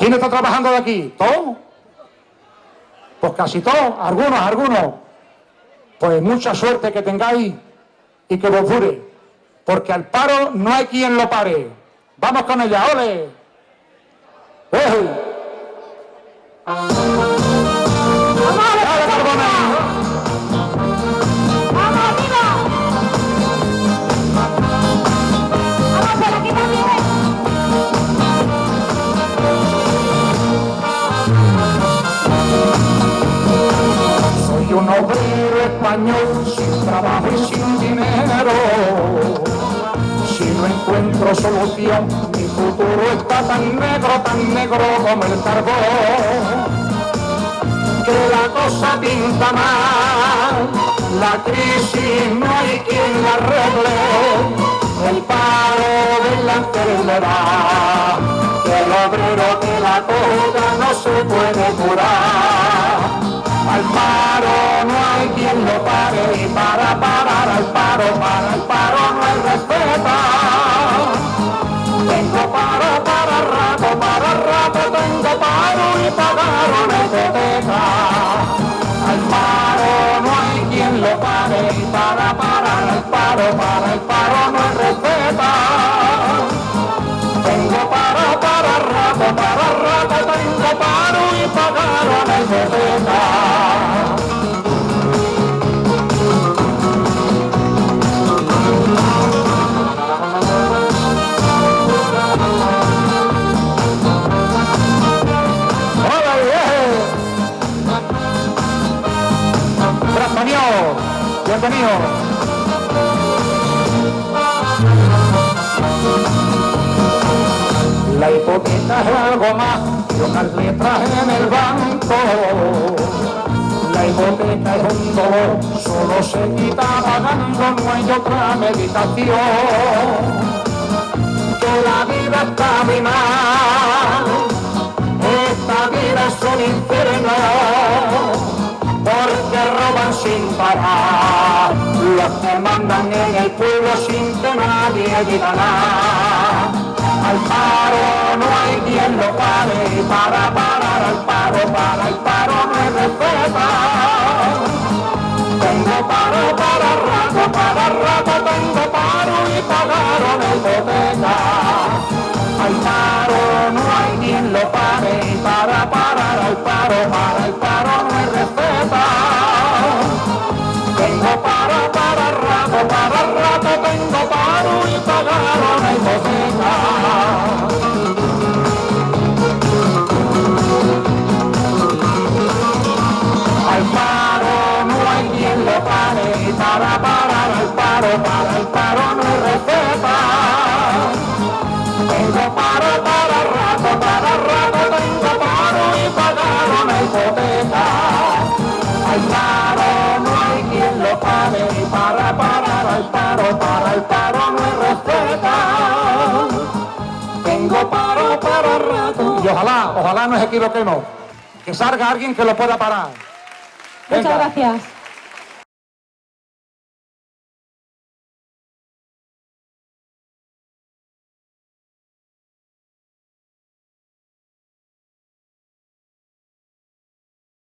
¿Quién está trabajando de aquí? ¿Todos? Pues casi todos, algunos. Pues mucha suerte que tengáis y que os dure, porque al paro no hay quien lo pare. Vamos con ella, ¡ole! ¡Ey! ¡Dale, Carbona! ¡Vamos, arriba! ¡Vamos por aquí también! Soy un obrero español sin trabajo y sin dinero. Si no encuentro solución, mi futuro está tan negro como el carbón. Que la cosa pinta mal, la crisis no hay quien la arregle, el paro de la enfermedad, que el obrero que la coja no se puede curar. Al paro no hay quien lo pare y para parar al paro, para el paro no hay respeto. Tengo paro para rato, tengo paro y pagaron la hipoteca. Al paro no hay quien lo pare y para parar al paro, para el paro no hay respeto. Tengo paro para rato, tengo paro y pagaron la hipoteca. Bienvenido. La hipoteca es algo más que unas letras en el banco. La hipoteca es un dolor, solo se quita pagando, no hay otra meditación. Que la vida está muy mal, esta vida es un infierno. Porque roban sin parar, los que mandan en el pueblo sin que nadie diga nada. Al paro no hay quien lo pare y para parar al paro, para el paro no hay respeto. Tengo paro para rato, tengo paro y pagaron la hipoteca. Al paro no hay quien lo pare y para parar al paro, para el paro no hay respeto. Tengo paro para rato, tengo paro y pagaron la hipoteca. Al paro no hay quien lo pare y para parar al paro, para el paro no hay respeto. Tengo paro para rato, tengo paro y pagaron la hipoteca. Al paro no hay quien lo pare y para parar al paro, para el paro no hay respeto. Tengo paro para rato. Y ojalá nos equivoquemos, que salga alguien que lo pueda parar. Muchas gracias.